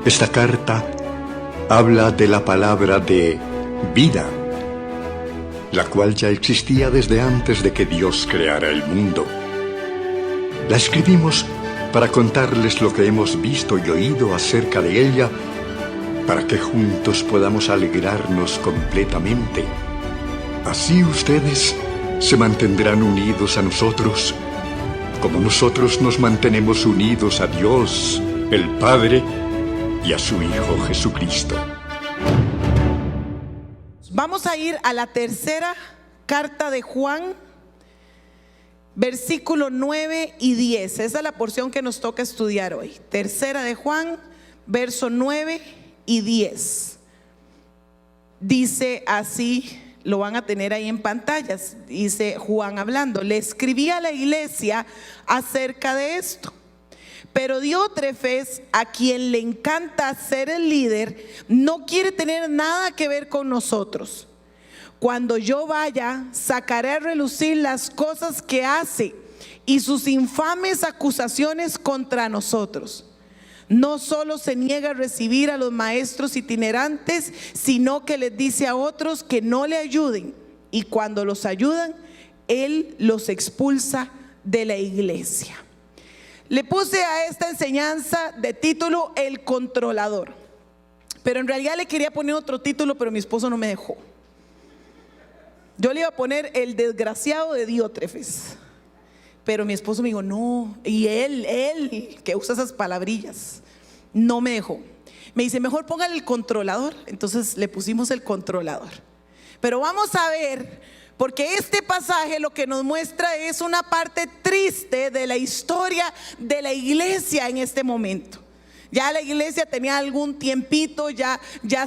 Esta carta habla de la palabra de vida, la cual ya existía desde antes de que Dios creara el mundo. La escribimos para contarles lo que hemos visto y oído acerca de ella, para que juntos podamos alegrarnos completamente. Así ustedes se mantendrán unidos a nosotros, como nosotros nos mantenemos unidos a Dios, el Padre, y a su Hijo Jesucristo. Vamos a ir a la tercera carta de Juan, versículo 9 y 10. Esa es la porción que nos toca estudiar hoy. Tercera de Juan, verso 9 y 10. Dice así, lo van a tener ahí en pantallas. Dice Juan hablando: le escribí a la iglesia acerca de esto, pero Diótrefes, a quien le encanta ser el líder, no quiere tener nada que ver con nosotros. Cuando yo vaya, sacaré a relucir las cosas que hace y sus infames acusaciones contra nosotros. No solo se niega a recibir a los maestros itinerantes, sino que les dice a otros que no le ayuden, y cuando los ayudan, él los expulsa de la iglesia. Le puse a esta enseñanza de título El Controlador, pero en realidad le quería poner otro título, pero mi esposo no me dejó. Yo le iba a poner El Desgraciado de Diótrefes, pero mi esposo me dijo no, y él que usa esas palabrillas, no me dejó. Me dice mejor póngale El Controlador. Entonces le pusimos El Controlador. Pero vamos a ver, porque este pasaje lo que nos muestra es una parte triste de la historia de la iglesia en este momento. Ya la iglesia tenía algún tiempito, ya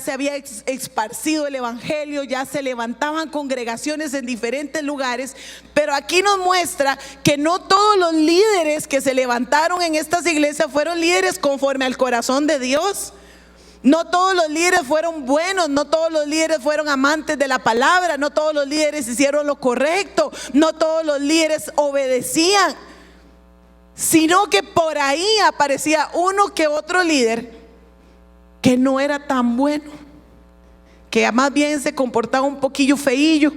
se había esparcido el evangelio, ya se levantaban congregaciones en diferentes lugares, pero aquí nos muestra que no todos los líderes que se levantaron en estas iglesias fueron líderes conforme al corazón de Dios. No todos los líderes fueron buenos, no todos los líderes fueron amantes de la palabra, no todos los líderes hicieron lo correcto, no todos los líderes obedecían, sino que por ahí aparecía uno que otro líder que no era tan bueno, que más bien se comportaba un poquillo feillo.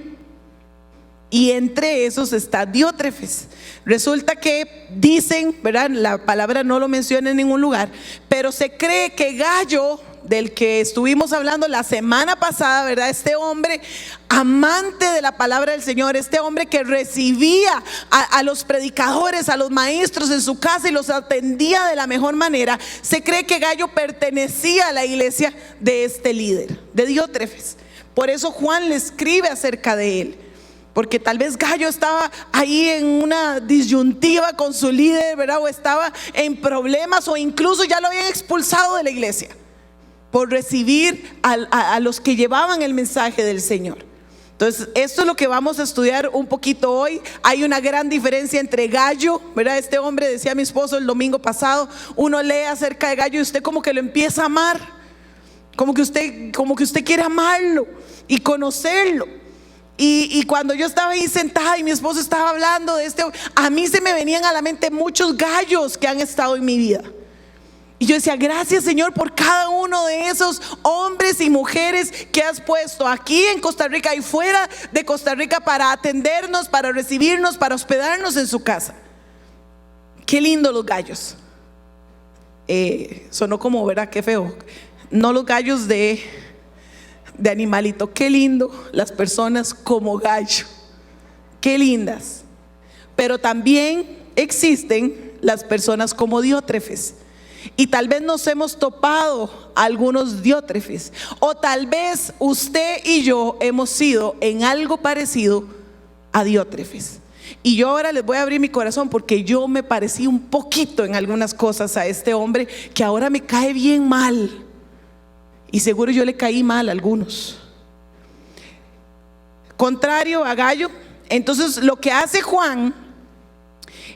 Y entre esos está Diótrefes. Resulta que dicen, ¿verdad? La palabra no lo menciona en ningún lugar, pero se cree que Gallo, del que estuvimos hablando la semana pasada, ¿verdad? Este hombre amante de la palabra del Señor, este hombre que recibía a los predicadores, a los maestros en su casa y los atendía de la mejor manera. Se cree que Gallo pertenecía a la iglesia de este líder, de Diótrefes. Por eso Juan le escribe acerca de él, porque tal vez Gallo estaba ahí en una disyuntiva con su líder, ¿verdad? O estaba en problemas, o incluso ya lo habían expulsado de la iglesia por recibir a los que llevaban el mensaje del Señor. Entonces esto es lo que vamos a estudiar un poquito hoy. Hay una gran diferencia entre Gallo, ¿verdad? Este hombre, decía mi esposo el domingo pasado, uno lee acerca de Gallo y usted como que lo empieza a amar, como que usted quiere amarlo y conocerlo. Y cuando yo estaba ahí sentada y mi esposo estaba hablando de este, a mí se me venían a la mente muchos gallos que han estado en mi vida. Y yo decía, gracias Señor por cada uno de esos hombres y mujeres que has puesto aquí en Costa Rica y fuera de Costa Rica para atendernos, para recibirnos, para hospedarnos en su casa. Qué lindo los gallos. Sonó como, ¿verdad? Qué feo. No los gallos de animalito. Qué lindo las personas como Gallo. Qué lindas. Pero también existen las personas como Diótrefes. Y tal vez nos hemos topado algunos Diótrefes, o tal vez usted y yo hemos sido en algo parecido a Diótrefes. Y yo ahora les voy a abrir mi corazón, porque yo me parecí un poquito en algunas cosas a este hombre que ahora me cae bien mal, y seguro yo le caí mal a algunos. Contrario a Gallo, entonces lo que hace Juan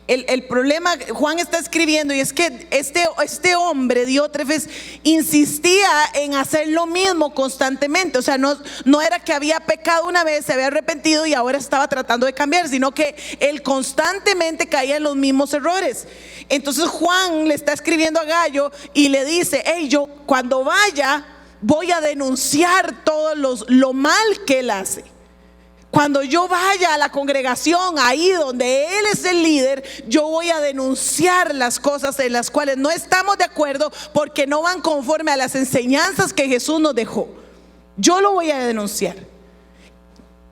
el problema, Juan está escribiendo, y es que este hombre, Diótrefes, insistía en hacer lo mismo constantemente. O sea, no era que había pecado una vez, se había arrepentido y ahora estaba tratando de cambiar, sino que él constantemente caía en los mismos errores. Entonces Juan le está escribiendo a Gallo y le dice: hey, yo cuando vaya voy a denunciar todo lo mal que él hace. Cuando yo vaya a la congregación, ahí donde él es el líder, yo voy a denunciar las cosas en las cuales no estamos de acuerdo, porque no van conforme a las enseñanzas que Jesús nos dejó. Yo lo voy a denunciar.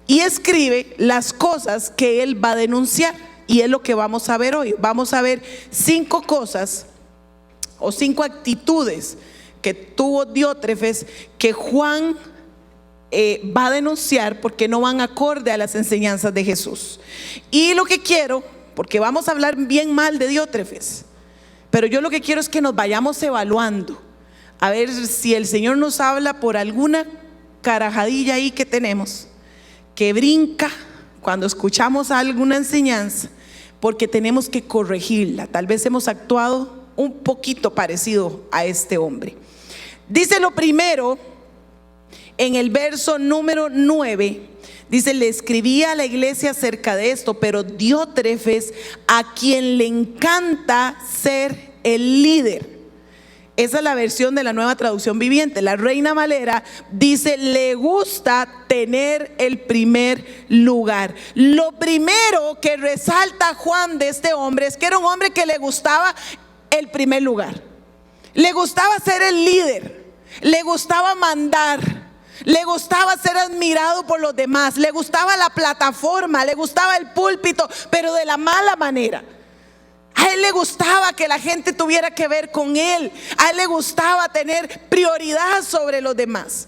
Y escribe las cosas que él va a denunciar, y es lo que vamos a ver hoy. Vamos a ver 5 cosas o 5 actitudes que tuvo Diótrefes que Juan va a denunciar porque no van acorde a las enseñanzas de Jesús. Y lo que quiero, porque vamos a hablar bien mal de Diótrefes, pero yo lo que quiero es que nos vayamos evaluando, a ver si el Señor nos habla por alguna carajadilla ahí que tenemos, que brinca cuando escuchamos alguna enseñanza, porque tenemos que corregirla. Tal vez hemos actuado un poquito parecido a este hombre. Dice lo primero en el verso número 9, dice: le escribía a la iglesia acerca de esto, pero Diótrefes, a quien le encanta ser el líder. Esa es la versión de la Nueva Traducción Viviente. La Reina Valera dice: le gusta tener el primer lugar. Lo primero que resalta Juan de este hombre es que era un hombre que le gustaba el primer lugar. Le gustaba ser el líder, le gustaba mandar, le gustaba ser admirado por los demás, le gustaba la plataforma, le gustaba el púlpito, pero de la mala manera. A él le gustaba que la gente tuviera que ver con él. A él le gustaba tener prioridad sobre los demás.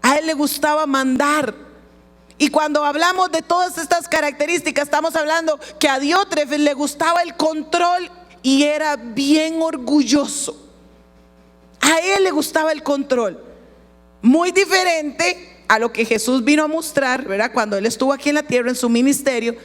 A él le gustaba mandar. Y cuando hablamos de todas estas características, estamos hablando que a Diótrefes le gustaba el control y era bien orgulloso. A él le gustaba el control. Muy diferente a lo que Jesús vino a mostrar, ¿verdad? Cuando él estuvo aquí en la tierra en su ministerio.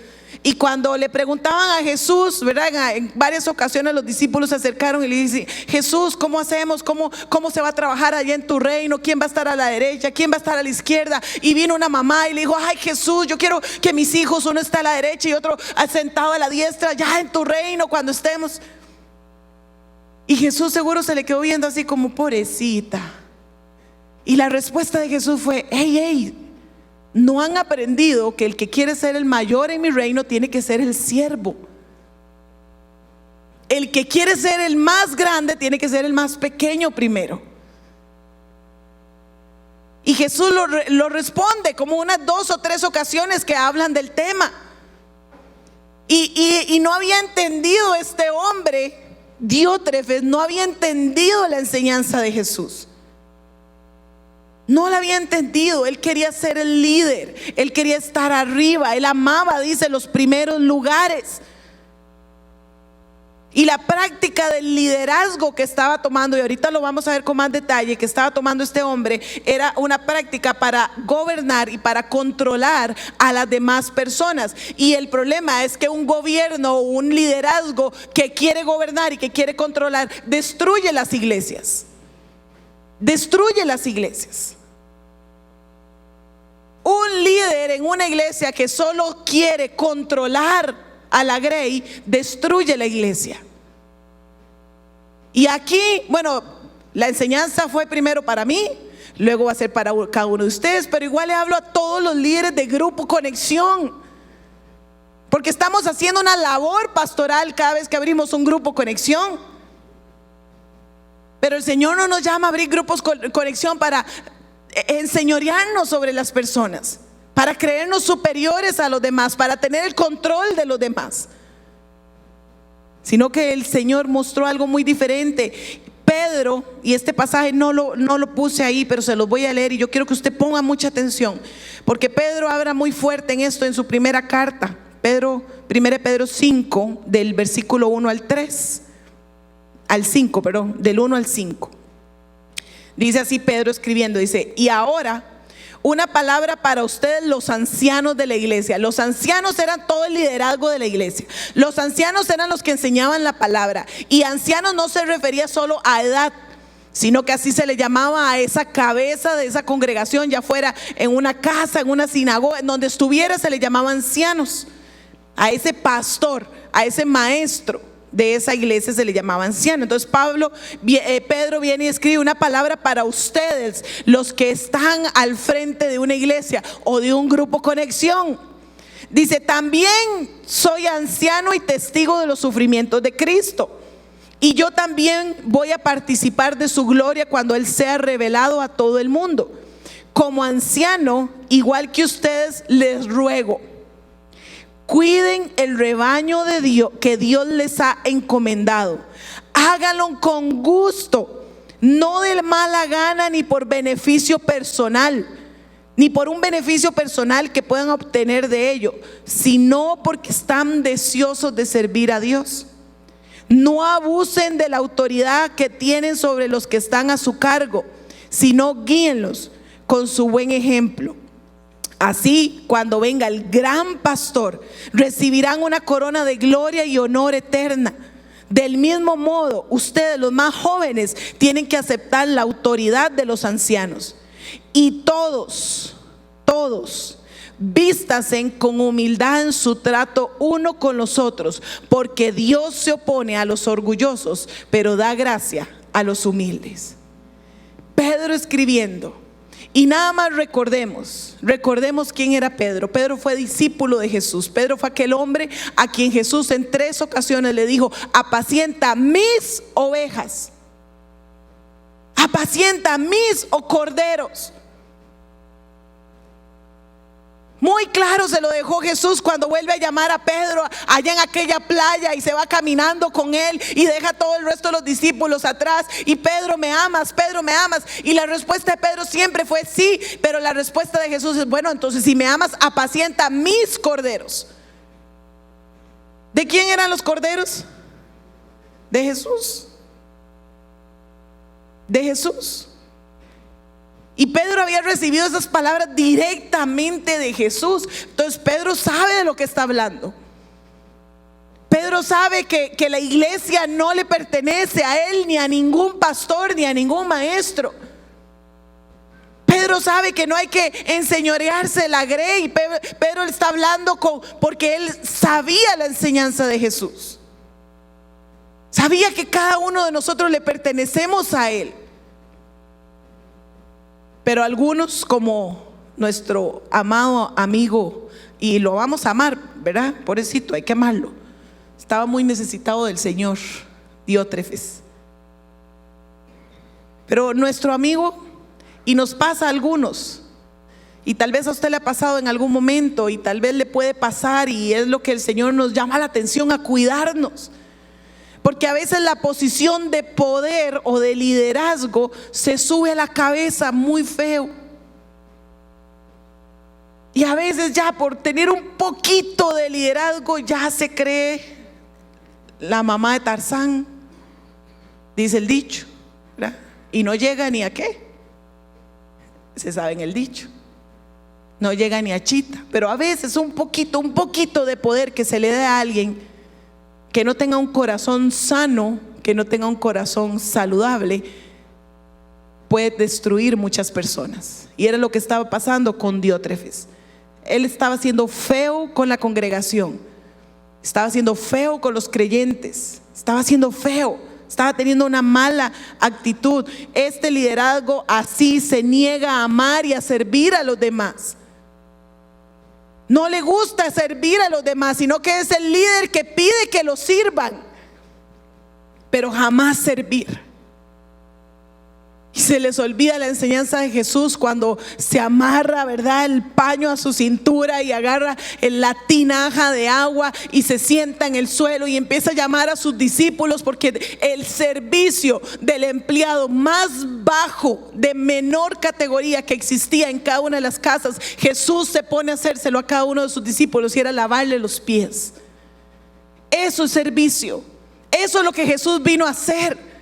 Y cuando le preguntaban a Jesús, ¿verdad? En varias ocasiones los discípulos se acercaron y le dicen: Jesús, ¿cómo hacemos? ¿Cómo se va a trabajar allá en tu reino? ¿Quién va a estar a la derecha? ¿Quién va a estar a la izquierda? Y vino una mamá y le dijo: ay, Jesús, yo quiero que mis hijos, uno está a la derecha y otro sentado a la diestra, ya en tu reino cuando estemos. Y Jesús seguro se le quedó viendo así como: pobrecita. Y la respuesta de Jesús fue: hey, ¿no han aprendido que el que quiere ser el mayor en mi reino tiene que ser el siervo? El que quiere ser el más grande tiene que ser el más pequeño primero. Y Jesús lo responde como unas 2 o 3 ocasiones que hablan del tema. Y no había entendido este hombre, Diótrefes, no había entendido la enseñanza de Jesús. No la había entendido. Él quería ser el líder, él quería estar arriba, él amaba, dice, los primeros lugares. Y la práctica del liderazgo que estaba tomando, y ahorita lo vamos a ver con más detalle, que estaba tomando este hombre, era una práctica para gobernar y para controlar a las demás personas. Y el problema es que un gobierno o un liderazgo que quiere gobernar y que quiere controlar destruye las iglesias. Destruye las iglesias. Un líder en una iglesia que solo quiere controlar a la grey destruye la iglesia. Y aquí, bueno, la enseñanza fue primero para mí, luego va a ser para cada uno de ustedes, pero igual le hablo a todos los líderes de Grupo Conexión, porque estamos haciendo una labor pastoral cada vez que abrimos un Grupo Conexión. Pero el Señor no nos llama a abrir grupos conexión para enseñorearnos sobre las personas, para creernos superiores a los demás, para tener el control de los demás, sino que el Señor mostró algo muy diferente. Pedro, y este pasaje no lo puse ahí, pero se los voy a leer y yo quiero que usted ponga mucha atención, porque Pedro habla muy fuerte en esto en su primera carta. 1 Pedro 5, del versículo 1 al 5, del 1 al 5. Dice así Pedro escribiendo, dice: y ahora una palabra para ustedes, los ancianos de la iglesia. Los ancianos eran todo el liderazgo de la iglesia. Los ancianos eran los que enseñaban la palabra. Y ancianos no se refería solo a edad, sino que así se le llamaba a esa cabeza de esa congregación, ya fuera en una casa, en una sinagoga, en donde estuviera, se le llamaba ancianos. A ese pastor, a ese maestro de esa iglesia se le llamaba anciano. Entonces Pedro viene y escribe una palabra para ustedes, los que están al frente de una iglesia o de un grupo Conexión. Dice: también soy anciano y testigo de los sufrimientos de Cristo, y yo también voy a participar de su gloria cuando Él sea revelado a todo el mundo. Como anciano, igual que ustedes, les ruego: cuiden el rebaño de Dios que Dios les ha encomendado. Háganlo con gusto, no de mala gana, ni por beneficio personal, ni por un beneficio personal que puedan obtener de ello, sino porque están deseosos de servir a Dios. No abusen de la autoridad que tienen sobre los que están a su cargo, sino guíenlos con su buen ejemplo. Así, cuando venga el gran pastor, recibirán una corona de gloria y honor eterna. Del mismo modo, ustedes, los más jóvenes, tienen que aceptar la autoridad de los ancianos. Y todos, vístanse con humildad en su trato uno con los otros, porque Dios se opone a los orgullosos, pero da gracia a los humildes. Pedro escribiendo. Y nada más recordemos quién era Pedro. Pedro fue discípulo de Jesús. Pedro fue aquel hombre a quien Jesús en 3 ocasiones le dijo: apacienta mis ovejas, apacienta mis corderos. Muy claro se lo dejó Jesús cuando vuelve a llamar a Pedro allá en aquella playa y se va caminando con él y deja todo el resto de los discípulos atrás. Y Pedro, ¿me amas? Pedro, ¿me amas? Y la respuesta de Pedro siempre fue sí, pero la respuesta de Jesús es: bueno, entonces si me amas, apacienta mis corderos. ¿De quién eran los corderos? De Jesús. De Jesús. Y Pedro había recibido esas palabras directamente de Jesús. Entonces Pedro sabe de lo que está hablando. Pedro sabe que la iglesia no le pertenece a él, ni a ningún pastor, ni a ningún maestro. Pedro sabe que no hay que enseñorearse la grey. Pedro le está hablando porque él sabía la enseñanza de Jesús. Sabía que cada uno de nosotros le pertenecemos a él. Pero algunos, como nuestro amado amigo, y lo vamos a amar, ¿verdad? Pobrecito, hay que amarlo. Estaba muy necesitado del Señor, Diótrefes. Pero nuestro amigo, y nos pasa a algunos, y tal vez a usted le ha pasado en algún momento, y tal vez le puede pasar, y es lo que el Señor nos llama la atención, a cuidarnos. Porque a veces la posición de poder o de liderazgo se sube a la cabeza muy feo. Y a veces ya por tener un poquito de liderazgo ya se cree la mamá de Tarzán, dice el dicho, ¿verdad? Y no llega ni a qué. Se sabe en el dicho. No llega ni a chita. Pero a veces un poquito de poder que se le dé a alguien que no tenga un corazón sano, que no tenga un corazón saludable, puede destruir muchas personas. Y era lo que estaba pasando con Diótrefes. Él estaba siendo feo con la congregación, estaba siendo feo con los creyentes, estaba siendo feo, estaba teniendo una mala actitud. Este liderazgo así se niega a amar y a servir a los demás. No le gusta servir a los demás, sino que es el líder que pide que lo sirvan, pero jamás servir. Y se les olvida la enseñanza de Jesús cuando se amarra, ¿verdad?, el paño a su cintura y agarra la tinaja de agua y se sienta en el suelo y empieza a llamar a sus discípulos, porque el servicio del empleado más bajo, de menor categoría que existía en cada una de las casas, Jesús se pone a hacérselo a cada uno de sus discípulos, y era lavarle los pies. Eso es servicio. Eso es lo que Jesús vino a hacer.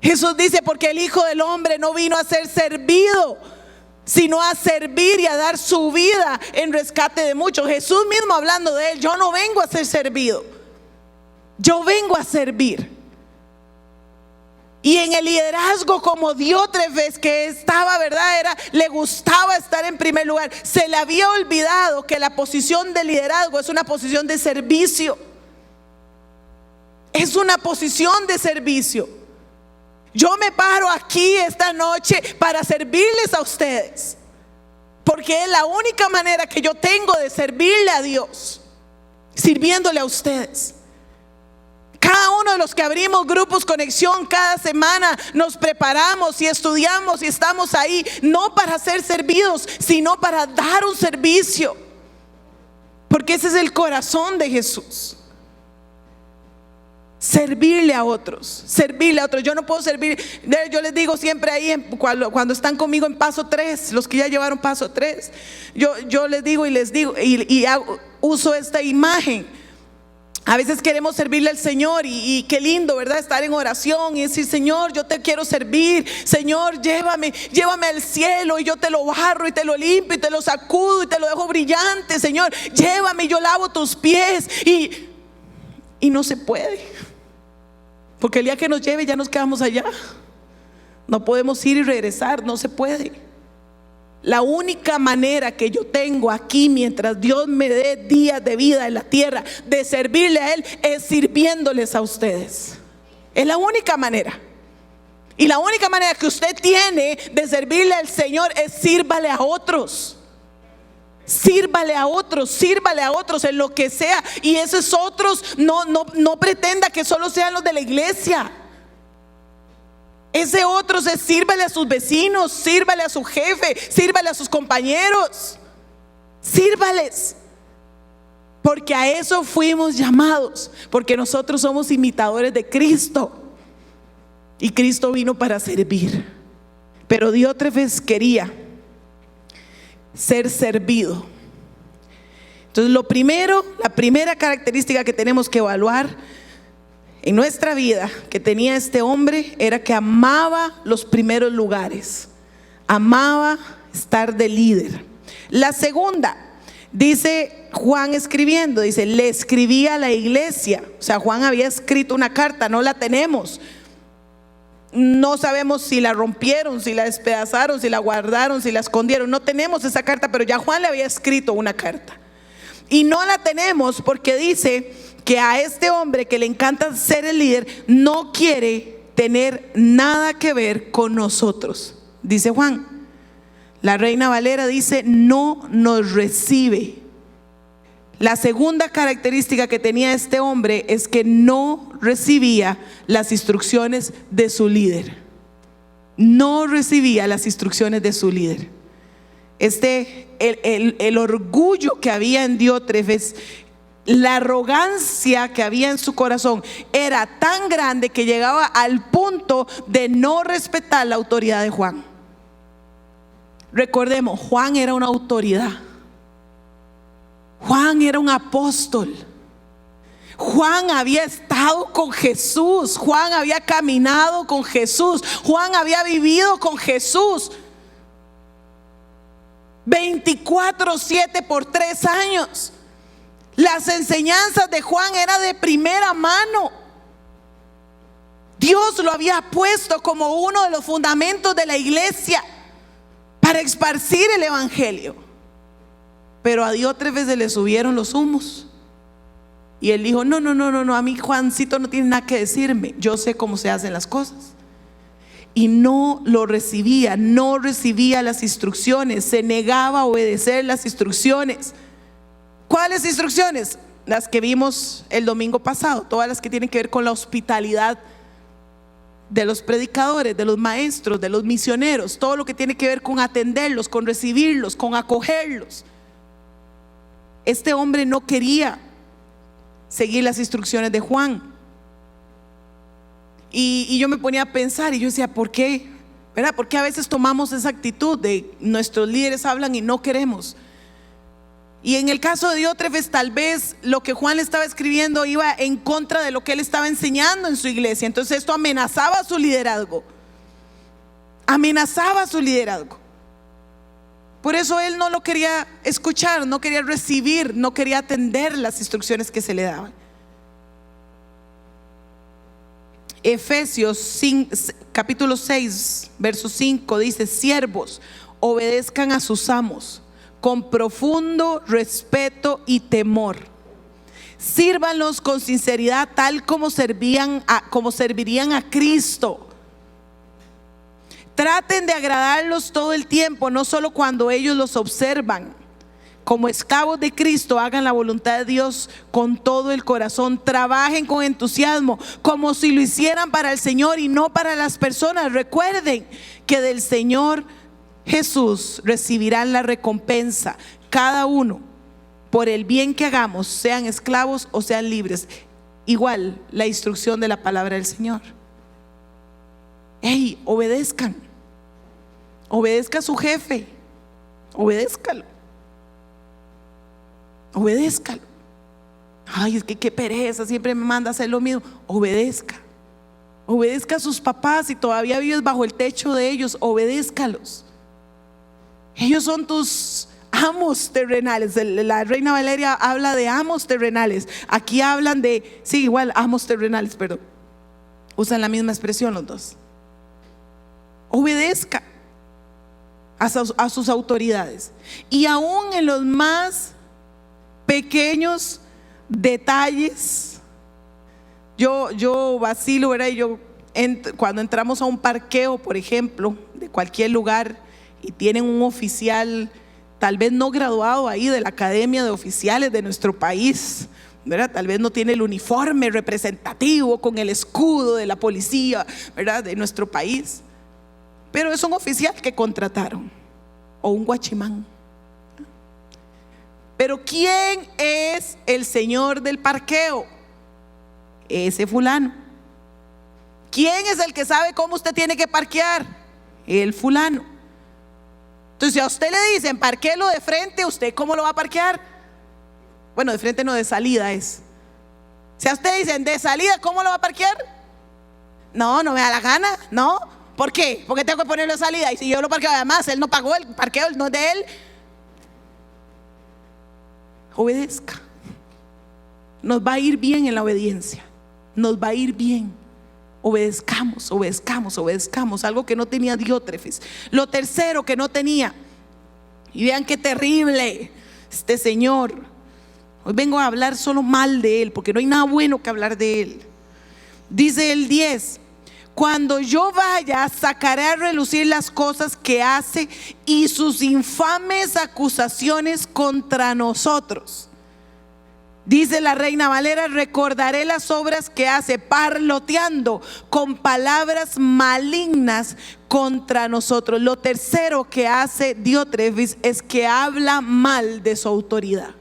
Jesús dice: porque el Hijo del Hombre no vino a ser servido, sino a servir y a dar su vida en rescate de muchos. Jesús mismo hablando de él: yo no vengo a ser servido, yo vengo a servir. Y en el liderazgo, como Diótrefes, que estaba, ¿verdad? Le gustaba estar en primer lugar. Se le había olvidado que la posición de liderazgo es una posición de servicio. Es una posición de servicio. Yo me paro aquí esta noche para servirles a ustedes, porque es la única manera que yo tengo de servirle a Dios, sirviéndole a ustedes. Cada uno de los que abrimos grupos Conexión cada semana nos preparamos y estudiamos y estamos ahí, no para ser servidos, sino para dar un servicio, porque ese es el corazón de Jesús. Servirle a otros, servirle a otros. Yo no puedo servir, yo les digo siempre ahí cuando están conmigo en paso 3, los que ya llevaron paso 3, yo les digo y uso esta imagen. A veces queremos servirle al Señor y qué lindo, ¿verdad? Estar en oración y decir: Señor, yo te quiero servir. Señor, llévame al cielo y yo te lo barro y te lo limpio y te lo sacudo y te lo dejo brillante. Señor, llévame, yo lavo tus pies. Y no se puede, porque el día que nos lleve ya nos quedamos allá. No podemos ir y regresar, no se puede. La única manera que yo tengo aquí, mientras Dios me dé días de vida en la tierra, de servirle a Él, es sirviéndoles a ustedes. Es la única manera. Y la única manera que usted tiene de servirle al Señor es sírvale a otros. Sírvale a otros en lo que sea. Y esos otros no pretenda que solo sean los de la iglesia. Ese otro es sírvale a sus vecinos, sírvale a su jefe, sírvale a sus compañeros. Sírvales, porque a eso fuimos llamados, porque nosotros somos imitadores de Cristo y Cristo vino para servir. Pero Diótrefes quería ser servido. Entonces la primera característica que tenemos que evaluar en nuestra vida que tenía este hombre era que amaba los primeros lugares, amaba estar de líder. La segunda, dice Juan escribiendo, dice: le escribía a la iglesia. O sea, Juan había escrito una carta, no la tenemos. No sabemos si la rompieron, si la despedazaron, si la guardaron, si la escondieron. No tenemos esa carta, pero ya Juan le había escrito una carta. Y no la tenemos porque dice que a este hombre que le encanta ser el líder no quiere tener nada que ver con nosotros. Dice Juan. La Reina Valera dice: no nos recibe. La segunda característica que tenía este hombre es que no recibía las instrucciones de su líder. No recibía las instrucciones de su líder. El orgullo que había en Diótrefes, la arrogancia que había en su corazón era tan grande que llegaba al punto de no respetar la autoridad de Juan. Recordemos, Juan era una autoridad. Juan era un apóstol. Juan había estado con Jesús. Juan había caminado con Jesús. Juan había vivido con Jesús 24/7 por 3 años. Las enseñanzas de Juan eran de primera mano. Dios lo había puesto como uno de los fundamentos de la iglesia para esparcir el evangelio. Pero a Diótrefes se le subieron los humos y él dijo: no, a mí Juancito no tiene nada que decirme, yo sé cómo se hacen las cosas. Y no lo recibía, no recibía las instrucciones, se negaba a obedecer las instrucciones. ¿Cuáles instrucciones? Las que vimos el domingo pasado, todas las que tienen que ver con la hospitalidad de los predicadores, de los maestros, de los misioneros, todo lo que tiene que ver con atenderlos, con recibirlos, con acogerlos. Este hombre no quería seguir las instrucciones de Juan. Y yo me ponía a pensar y yo decía: ¿por qué? ¿Verdad? ¿Por qué a veces tomamos esa actitud de nuestros líderes hablan y no queremos? Y en el caso de Diótrefes, tal vez lo que Juan le estaba escribiendo iba en contra de lo que él estaba enseñando en su iglesia. Entonces esto amenazaba su liderazgo. Amenazaba su liderazgo. Por eso él no lo quería escuchar, no quería recibir, no quería atender las instrucciones que se le daban. Efesios capítulo 6, verso 5 dice: siervos, obedezcan a sus amos con profundo respeto y temor. Sírvanlos con sinceridad, tal como servirían a Cristo. Traten de agradarlos todo el tiempo, no solo cuando ellos los observan. Como esclavos de Cristo, hagan la voluntad de Dios con todo el corazón. Trabajen con entusiasmo, como si lo hicieran para el Señor y no para las personas. Recuerden que del Señor Jesús recibirán la recompensa, cada uno, por el bien que hagamos, sean esclavos o sean libres. Igual la instrucción de la palabra del Señor. Hey, obedezcan. Obedezca a su jefe. Obedézcalo. Obedézcalo. Ay, es que qué pereza, siempre me manda a hacer lo mismo. Obedezca. Obedezca a sus papás. Si todavía vives bajo el techo de ellos, obedézcalos. Ellos son tus amos terrenales. La Reina Valeria habla de amos terrenales. Aquí hablan de, sí, igual, amos terrenales, perdón. Usan la misma expresión los dos. Obedezca a sus autoridades. Y aún en los más pequeños detalles. Yo vacilo, ¿verdad? Cuando entramos a un parqueo, por ejemplo, de cualquier lugar, y tienen un oficial tal vez no graduado ahí de la academia de oficiales de nuestro país, ¿verdad? Tal vez no tiene el uniforme representativo con el escudo de la policía, ¿verdad?, de nuestro país, pero es un oficial que contrataron, o un guachimán. Pero ¿quién es el señor del parqueo? Ese fulano. ¿Quién es el que sabe cómo usted tiene que parquear? El fulano. Entonces, si a usted le dicen parquéelo de frente, ¿usted cómo lo va a parquear? Bueno, de frente no, de salida es. Si a usted dicen de salida, ¿cómo lo va a parquear? No me da la gana, ¿no? ¿Por qué? Porque tengo que ponerlo de salida. Y si yo lo parqueo, además él no pagó el parqueo, no es de él. Obedezca. Nos va a ir bien en la obediencia. Nos va a ir bien. Obedezcamos, obedezcamos, obedezcamos. Algo que no tenía Diótrefes. Lo tercero que no tenía, y vean qué terrible este señor. Hoy vengo a hablar solo mal de él, porque no hay nada bueno que hablar de él. Dice el 10: cuando yo vaya, sacaré a relucir las cosas que hace y sus infames acusaciones contra nosotros. Dice la Reina Valera: recordaré las obras que hace, parloteando con palabras malignas contra nosotros. Lo tercero que hace Diótrefes es que habla mal de su autoridad.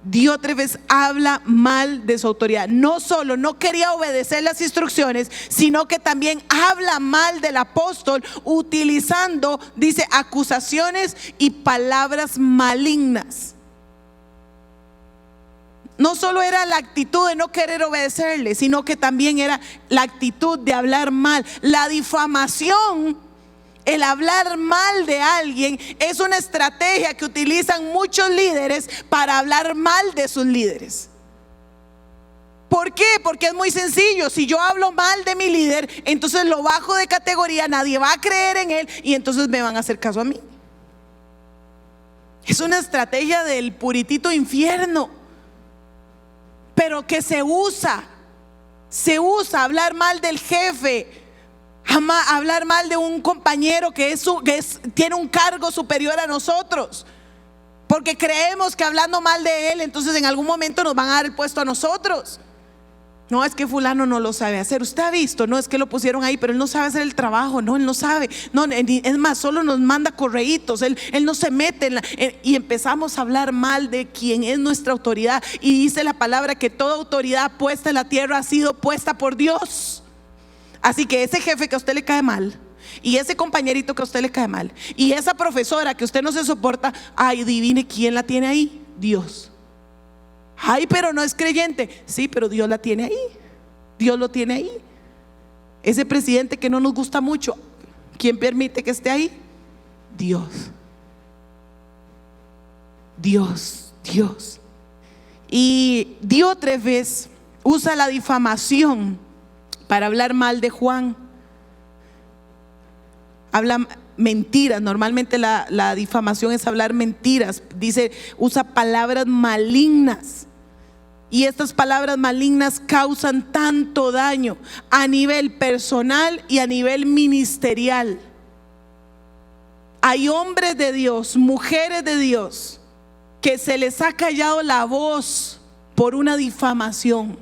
Diótrefes habla mal de su autoridad. No solo no quería obedecer las instrucciones, sino que también habla mal del apóstol, utilizando, dice, acusaciones y palabras malignas. No solo era la actitud de no querer obedecerle, sino que también era la actitud de hablar mal. La difamación, el hablar mal de alguien, es una estrategia que utilizan muchos líderes para hablar mal de sus líderes. ¿Por qué? Porque es muy sencillo. Si yo hablo mal de mi líder, entonces lo bajo de categoría, nadie va a creer en él y entonces me van a hacer caso a mí. Es una estrategia del puritito infierno, pero que se usa hablar mal del jefe, hablar mal de un compañero que tiene un cargo superior a nosotros, porque creemos que hablando mal de él, entonces en algún momento nos van a dar el puesto a nosotros. No, es que fulano no lo sabe hacer. Usted ha visto, no es que lo pusieron ahí, pero él no sabe hacer el trabajo. No, él no sabe. No, es más, solo nos manda correitos. Él no se mete y empezamos a hablar mal de quien es nuestra autoridad. Y dice la palabra que toda autoridad puesta en la tierra ha sido puesta por Dios. Así que ese jefe que a usted le cae mal, y ese compañerito que a usted le cae mal, y esa profesora que usted no se soporta, ay, adivine quién la tiene ahí: Dios. Ay, pero no es creyente. Sí, pero Dios la tiene ahí. Dios lo tiene ahí. Ese presidente que no nos gusta mucho, ¿quién permite que esté ahí? Dios. Dios, Dios. Y Diótrefes usa la difamación para hablar mal de Juan. Habla mentiras. Normalmente la difamación es hablar mentiras. Dice, usa palabras malignas. Y estas palabras malignas causan tanto daño a nivel personal y a nivel ministerial. Hay hombres de Dios, mujeres de Dios, que se les ha callado la voz por una difamación.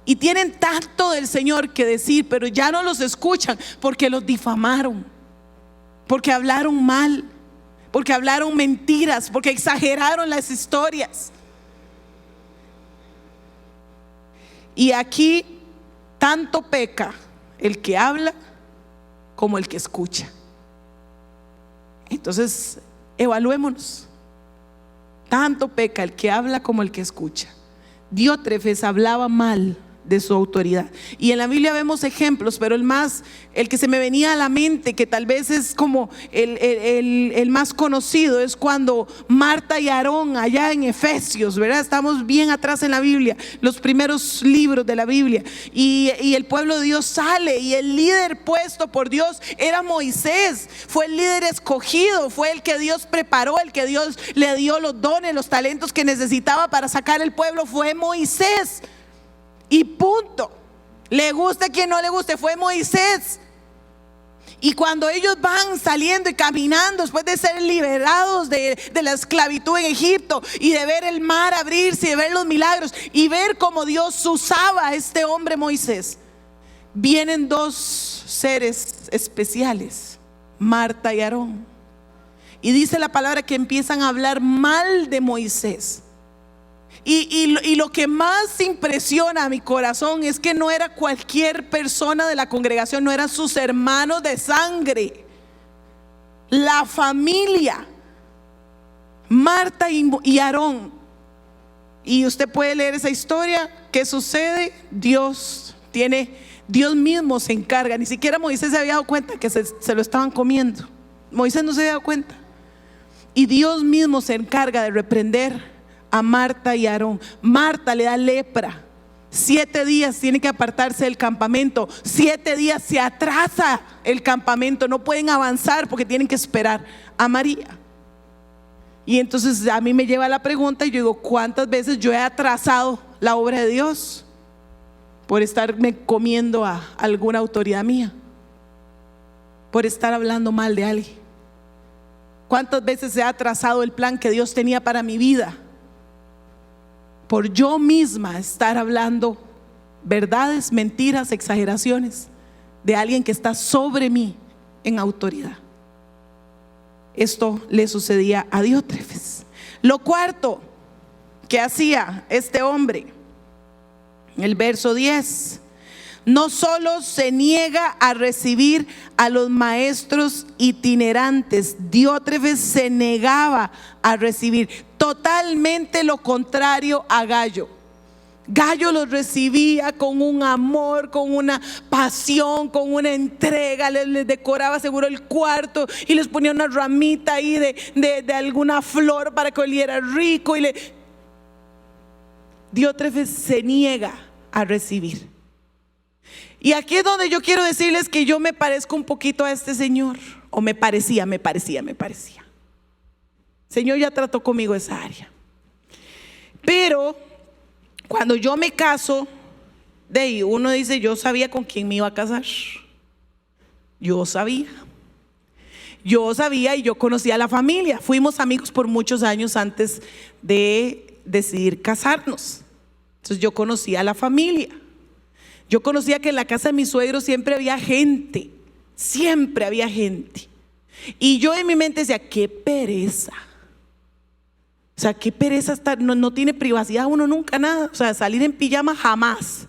Y tienen tanto del Señor que decir, pero ya no los escuchan porque los difamaron, porque hablaron mal, porque hablaron mentiras, porque exageraron las historias. Y aquí tanto peca el que habla como el que escucha. Entonces, evaluémonos. Tanto peca el que habla como el que escucha. Diótrefes hablaba mal de su autoridad. Y en la Biblia vemos ejemplos, pero el que se me venía a la mente, que tal vez es como el más conocido, es cuando Marta y Aarón allá en Efesios, ¿verdad? Estamos bien atrás en la Biblia, los primeros libros de la Biblia, y el pueblo de Dios sale, y el líder puesto por Dios era Moisés. Fue el líder escogido, fue el que Dios preparó, el que Dios le dio los dones, los talentos que necesitaba para sacar el pueblo, fue Moisés. Y punto. Le guste a quien no le guste, fue Moisés. Y cuando ellos van saliendo y caminando después de ser liberados de la esclavitud en Egipto, y de ver el mar abrirse, y de ver los milagros, y ver cómo Dios usaba a este hombre Moisés, vienen dos seres especiales, Marta y Aarón. Y dice la palabra que empiezan a hablar mal de Moisés. Y lo que más impresiona a mi corazón es que no era cualquier persona de la congregación, no eran sus hermanos de sangre, la familia, Marta y Aarón. Y usted puede leer esa historia. ¿Qué sucede? Dios mismo se encarga. Ni siquiera Moisés se había dado cuenta que se lo estaban comiendo. Moisés no se había dado cuenta. Y Dios mismo se encarga de reprender a Marta y Aarón. Marta le da lepra. 7 días tiene que apartarse del campamento. 7 días se atrasa el campamento. No pueden avanzar porque tienen que esperar a María. Y entonces a mí me lleva la pregunta, y yo digo, ¿cuántas veces yo he atrasado la obra de Dios por estarme comiendo a alguna autoridad mía, por estar hablando mal de alguien? ¿Cuántas veces he atrasado el plan que Dios tenía para mi vida por yo misma estar hablando verdades, mentiras, exageraciones de alguien que está sobre mí en autoridad? Esto le sucedía a Diótrefes. Lo cuarto que hacía este hombre, en el verso 10, no solo se niega a recibir a los maestros itinerantes, Diótrefes se negaba a recibir, totalmente lo contrario a Gallo. Gallo los recibía con un amor, con una pasión, con una entrega. Les decoraba seguro el cuarto y les ponía una ramita ahí de alguna flor para que oliera rico. Diótrefes se niega a recibir. Y aquí es donde yo quiero decirles que yo me parezco un poquito a este señor. O me parecía. Señor ya trató conmigo esa área. Pero cuando yo me caso, de ahí uno dice, yo sabía con quién me iba a casar. Yo sabía y yo conocía a la familia. Fuimos amigos por muchos años antes de decidir casarnos. Entonces yo conocía a la familia. Yo conocía que en la casa de mis suegros siempre había gente. Y yo en mi mente decía, qué pereza. O sea, qué pereza estar, no tiene privacidad uno nunca, nada. O sea, salir en pijama jamás.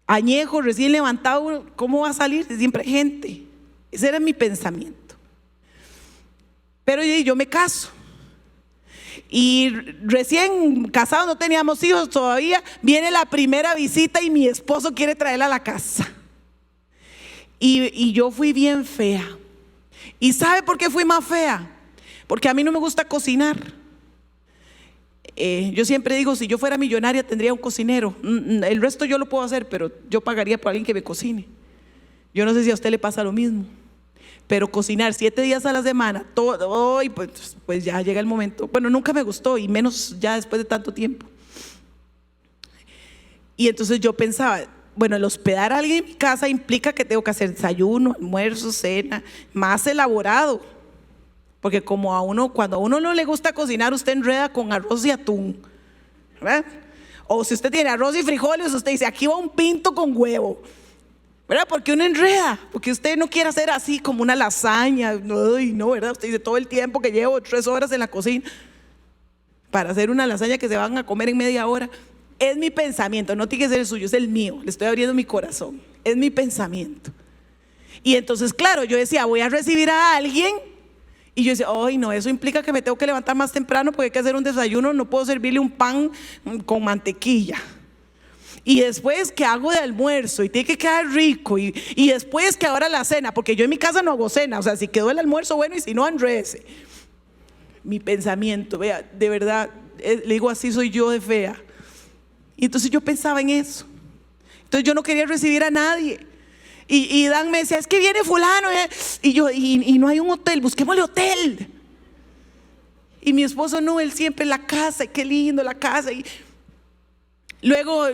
Añejo, recién levantado, ¿cómo va a salir? Siempre hay gente. Ese era mi pensamiento. Pero yo me caso. Y recién casados, no teníamos hijos todavía. Viene la primera visita y mi esposo quiere traerla a la casa. Y yo fui bien fea. ¿Y sabe por qué fui más fea? Porque a mí no me gusta cocinar. Yo siempre digo, si yo fuera millonaria tendría un cocinero. El resto yo lo puedo hacer, pero yo pagaría por alguien que me cocine. Yo no sé si a usted le pasa lo mismo, pero cocinar 7 días a la semana, todo, pues ya llega el momento. Bueno, nunca me gustó, y menos ya después de tanto tiempo. Y entonces yo pensaba, bueno, el hospedar a alguien en mi casa implica que tengo que hacer desayuno, almuerzo, cena, más elaborado. Porque cuando a uno no le gusta cocinar, usted enreda con arroz y atún, ¿verdad? O si usted tiene arroz y frijoles, usted dice, aquí va un pinto con huevo, ¿verdad? Porque uno enreda, porque usted no quiere hacer así como una lasaña. No, ¿verdad? Usted dice, todo el tiempo que llevo 3 horas en la cocina para hacer una lasaña que se van a comer en media hora. Es mi pensamiento, no tiene que ser el suyo, es el mío. Le estoy abriendo mi corazón, es mi pensamiento. Y entonces, claro, yo decía, voy a recibir a alguien. Y yo decía, ay no, eso implica que me tengo que levantar más temprano porque hay que hacer un desayuno. No puedo servirle un pan con mantequilla. Y después, ¿qué hago de almuerzo? Y tiene que quedar rico. Y después, que ahora la cena, porque yo en mi casa no hago cena. O sea, si quedó el almuerzo, bueno, y si no, enrédese. Mi pensamiento, vea, de verdad, le digo, así soy yo de fea. Y entonces yo pensaba en eso. Entonces yo no quería recibir a nadie. Y Dan me decía, es que viene fulano, y yo, y no hay un hotel, busquémosle hotel. Y mi esposo no, él siempre en la casa, y qué lindo la casa. Y luego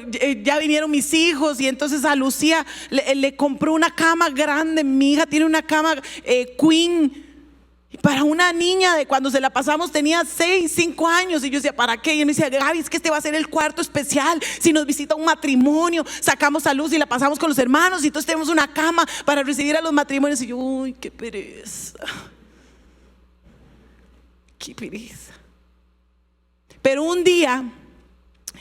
ya vinieron mis hijos, y entonces a Lucía le compró una cama grande. Mi hija tiene una cama queen para una niña de cuando se la pasamos tenía 6, 5 años. Y yo decía, ¿para qué? Y él me decía, Gaby, es que este va a ser el cuarto especial. Si nos visita un matrimonio, sacamos a Luz y la pasamos con los hermanos, y entonces tenemos una cama para recibir a los matrimonios. Y yo, uy, qué pereza, qué pereza. Pero un día,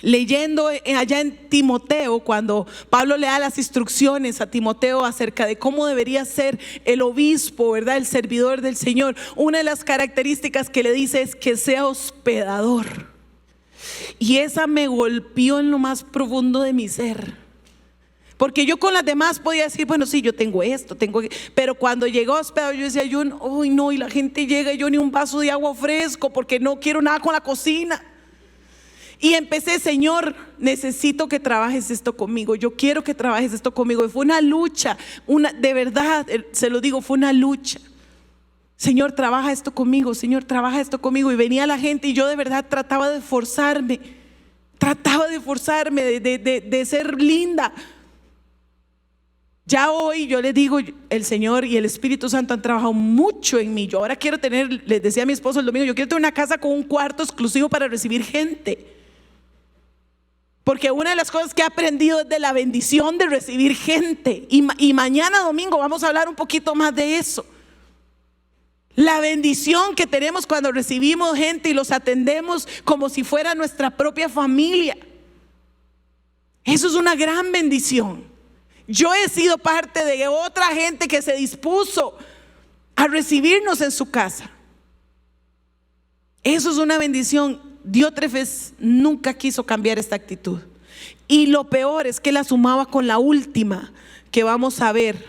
leyendo allá en Timoteo, cuando Pablo le da las instrucciones a Timoteo acerca de cómo debería ser el obispo, ¿verdad? El servidor del Señor, una de las características que le dice es que sea hospedador. Y esa me golpeó en lo más profundo de mi ser, porque yo con las demás podía decir, bueno, sí, yo tengo esto, pero cuando llegó hospedador, yo decía, uy no, y la gente llega y yo ni un vaso de agua fresco porque no quiero nada con la cocina. Y empecé, Señor, necesito que trabajes esto conmigo. Yo quiero que trabajes esto conmigo. Y fue una lucha, de verdad, se lo digo, fue una lucha. Señor, trabaja esto conmigo. Señor, trabaja esto conmigo. Y venía la gente y yo de verdad trataba de esforzarme. De ser linda. Ya hoy yo les digo, el Señor y el Espíritu Santo han trabajado mucho en mí. Yo ahora quiero tener, les decía a mi esposo el domingo, yo quiero tener una casa con un cuarto exclusivo para recibir gente. Porque una de las cosas que he aprendido es de la bendición de recibir gente. Y mañana domingo vamos a hablar un poquito más de eso. La bendición que tenemos cuando recibimos gente y los atendemos como si fuera nuestra propia familia. Eso es una gran bendición. Yo he sido parte de otra gente que se dispuso a recibirnos en su casa. Eso es una bendición. Diótrefes nunca quiso cambiar esta actitud. Y lo peor es que la sumaba con la última que vamos a ver.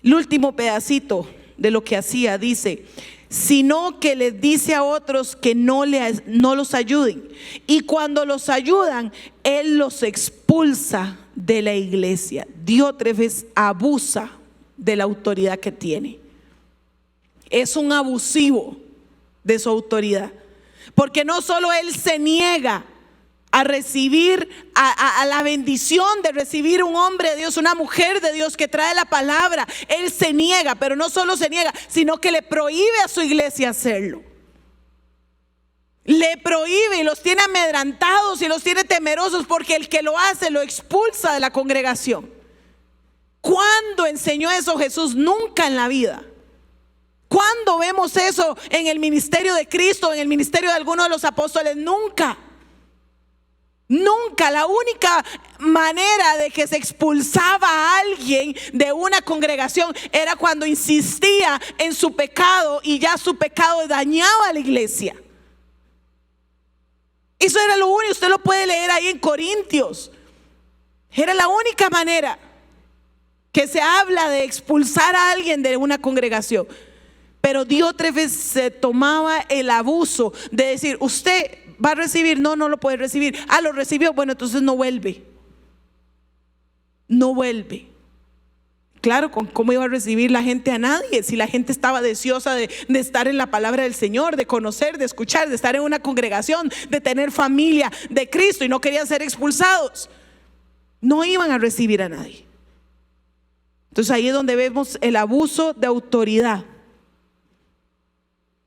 El último pedacito de lo que hacía, dice, sino que les dice a otros que no los ayuden. Y cuando los ayudan, él los expulsa de la iglesia. Diótrefes abusa de la autoridad que tiene. Es un abusivo de su autoridad. Porque no solo él se niega a recibir a la bendición de recibir un hombre de Dios, una mujer de Dios que trae la palabra. Él se niega, pero no solo se niega, sino que le prohíbe a su iglesia hacerlo. Le prohíbe y los tiene amedrantados y los tiene temerosos, porque el que lo hace lo expulsa de la congregación. ¿Cuándo enseñó eso Jesús? Nunca en la vida. ¿Cuándo vemos eso en el ministerio de Cristo, en el ministerio de alguno de los apóstoles? Nunca. Nunca. La única manera de que se expulsaba a alguien de una congregación era cuando insistía en su pecado y ya su pecado dañaba a la iglesia. Eso era lo único. Usted lo puede leer ahí en Corintios. Era la única manera que se habla de expulsar a alguien de una congregación. Pero Diótrefes se tomaba el abuso de decir, usted ¿Va a recibir? No, no lo puede recibir. Ah, lo recibió. Bueno, entonces no vuelve. No vuelve. Claro, ¿cómo iba a recibir la gente a nadie? Si la gente estaba deseosa de estar en la palabra del Señor, de conocer, de escuchar, de estar en una congregación, de tener familia de Cristo, y no querían ser expulsados, no iban a recibir a nadie. Entonces ahí es donde vemos el abuso de autoridad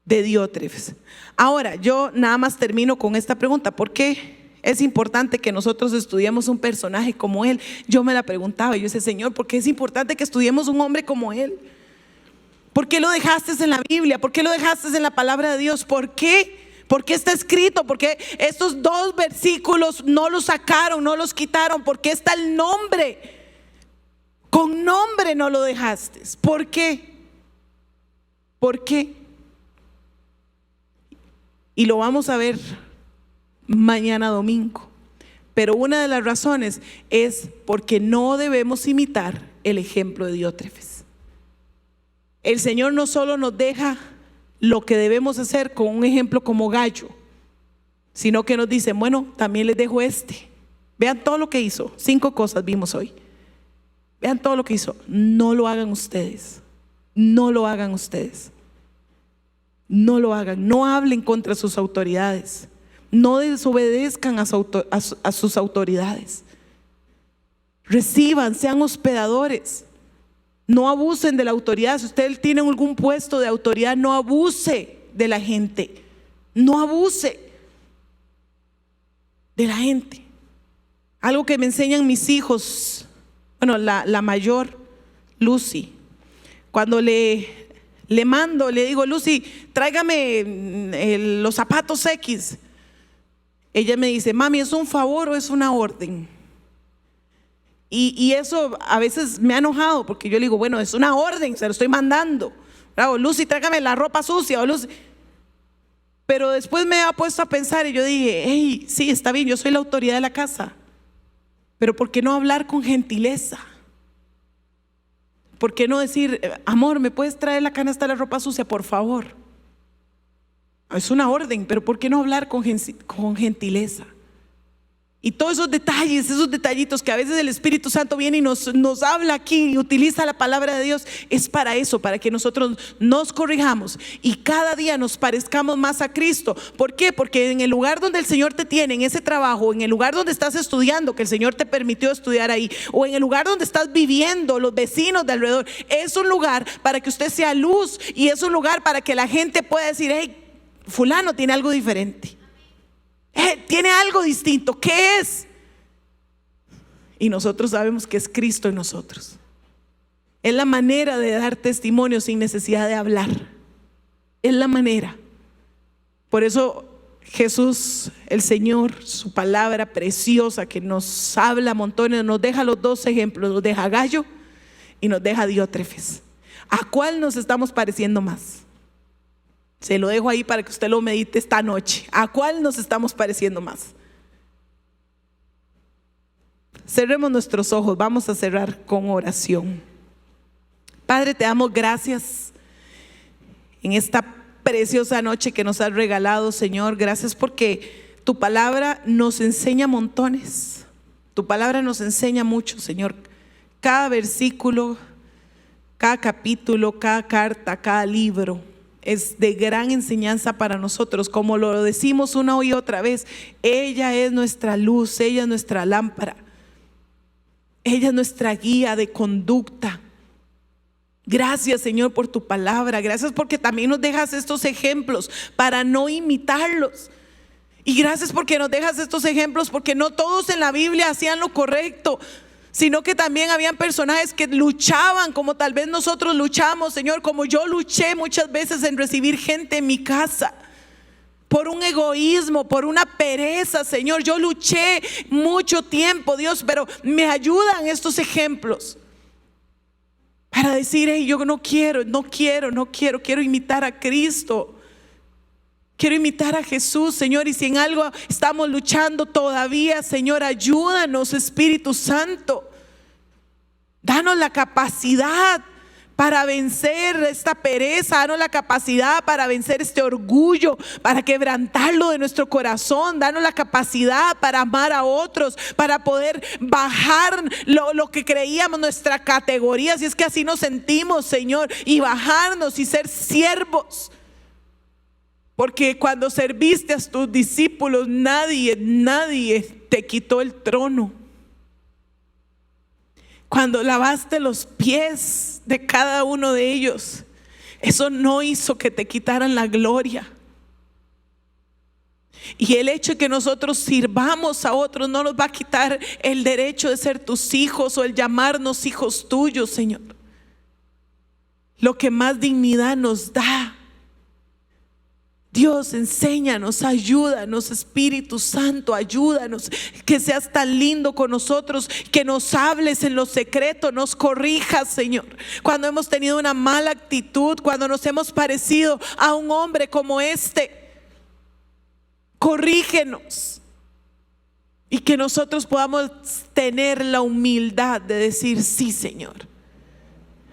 de Diótrefes. Ahora, yo nada más termino con esta pregunta: ¿por qué es importante que nosotros estudiemos un personaje como él? Yo me la preguntaba, yo decía: Señor, ¿por qué es importante que estudiemos un hombre como él? ¿Por qué lo dejaste en la Biblia? ¿Por qué lo dejaste en la palabra de Dios? ¿Por qué? ¿Por qué está escrito? ¿Por qué estos 2 versículos no los sacaron, no los quitaron? ¿Por qué está el nombre? Con nombre no lo dejaste. ¿Por qué? ¿Por qué? Y lo vamos a ver mañana domingo. Pero una de las razones es porque no debemos imitar el ejemplo de Diótrefes. El Señor no solo nos deja lo que debemos hacer con un ejemplo como Gallo, sino que nos dice: bueno, también les dejo este. Vean todo lo que hizo. 5 cosas vimos hoy. Vean todo lo que hizo. No lo hagan ustedes. No lo hagan ustedes. No lo hagan. No hablen contra sus autoridades. No desobedezcan a sus autoridades. Reciban, sean hospedadores. No abusen de la autoridad. Si usted tiene algún puesto de autoridad, no abuse de la gente. No abuse de la gente. Algo que me enseñan mis hijos, bueno, la mayor, Lucy, cuando le mando, le digo: Lucy, tráigame los zapatos X. Ella me dice: mami, ¿es un favor o es una orden? Y eso a veces me ha enojado, porque yo le digo: bueno, es una orden, se lo estoy mandando. O Lucy, tráigame la ropa sucia. O Lucy. Pero después me ha puesto a pensar y yo dije: hey, sí, está bien, yo soy la autoridad de la casa, pero ¿por qué no hablar con gentileza? ¿Por qué no decir: amor, ¿me puedes traer la canasta de la ropa sucia, por favor? Es una orden, pero ¿por qué no hablar con gentileza? Y todos esos detalles, esos detallitos que a veces el Espíritu Santo viene y nos habla aquí y utiliza la palabra de Dios, es para eso, para que nosotros nos corrijamos y cada día nos parezcamos más a Cristo. ¿Por qué? Porque en el lugar donde el Señor te tiene, en ese trabajo, en el lugar donde estás estudiando, que el Señor te permitió estudiar ahí, o en el lugar donde estás viviendo, los vecinos de alrededor, es un lugar para que usted sea luz, y es un lugar para que la gente pueda decir: hey, fulano tiene algo diferente. Tiene algo distinto. ¿Qué es? Y nosotros sabemos que es Cristo en nosotros. Es la manera de dar testimonio sin necesidad de hablar. Es la manera. Por eso Jesús, el Señor, su palabra preciosa que nos habla montones, nos deja los 2 ejemplos. Nos deja a Gallo y nos deja a Diótrefes. ¿A cuál nos estamos pareciendo más? Se lo dejo ahí para que usted lo medite esta noche. ¿A cuál nos estamos pareciendo más? Cerremos nuestros ojos. Vamos a cerrar con oración. Padre, te damos gracias en esta preciosa noche que nos has regalado, Señor. Gracias porque tu palabra nos enseña montones. Tu palabra nos enseña mucho, Señor. Cada versículo, cada capítulo, cada carta, cada libro es de gran enseñanza para nosotros. Como lo decimos una y otra vez, ella es nuestra luz, ella es nuestra lámpara, ella es nuestra guía de conducta. Gracias, Señor, por tu palabra. Gracias porque también nos dejas estos ejemplos para no imitarlos. Y gracias porque nos dejas estos ejemplos, porque no todos en la Biblia hacían lo correcto, sino que también habían personajes que luchaban como tal vez nosotros luchamos, Señor, como yo luché muchas veces en recibir gente en mi casa, por un egoísmo, por una pereza, Señor. Yo luché mucho tiempo, Dios, pero me ayudan estos ejemplos para decir: hey, yo quiero imitar a Cristo. Quiero imitar a Jesús, Señor. Y si en algo estamos luchando todavía, Señor, ayúdanos, Espíritu Santo. Danos la capacidad para vencer esta pereza, danos la capacidad para vencer este orgullo, para quebrantarlo de nuestro corazón, danos la capacidad para amar a otros, para poder bajar lo que creíamos nuestra categoría, si es que así nos sentimos, Señor, y bajarnos y ser siervos. Porque cuando serviste a tus discípulos, nadie te quitó el trono. Cuando lavaste los pies de cada uno de ellos, eso no hizo que te quitaran la gloria. Y el hecho de que nosotros sirvamos a otros no nos va a quitar el derecho de ser tus hijos o el llamarnos hijos tuyos, Señor. Lo que más dignidad nos da. Dios, enséñanos, ayúdanos, Espíritu Santo, ayúdanos, que seas tan lindo con nosotros, que nos hables en lo secreto, nos corrijas, Señor, cuando hemos tenido una mala actitud, cuando nos hemos parecido a un hombre como este. Corrígenos y que nosotros podamos tener la humildad de decir: sí, Señor,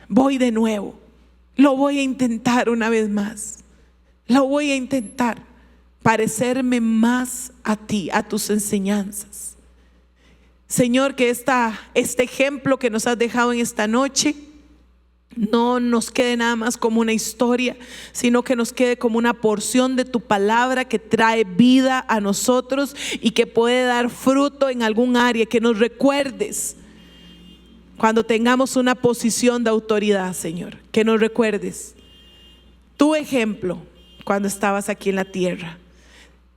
voy de nuevo, lo voy a intentar una vez más. Lo voy a intentar parecerme más a ti, a tus enseñanzas. Señor, que este ejemplo que nos has dejado en esta noche no nos quede nada más como una historia, sino que nos quede como una porción de tu palabra que trae vida a nosotros y que puede dar fruto en algún área. Que nos recuerdes cuando tengamos una posición de autoridad, Señor. Que nos recuerdes tu ejemplo cuando estabas aquí en la tierra.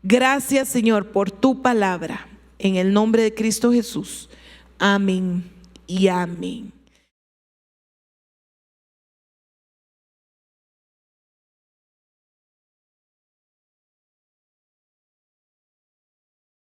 Gracias, Señor, por tu palabra, en el nombre de Cristo Jesús. Amén y amén.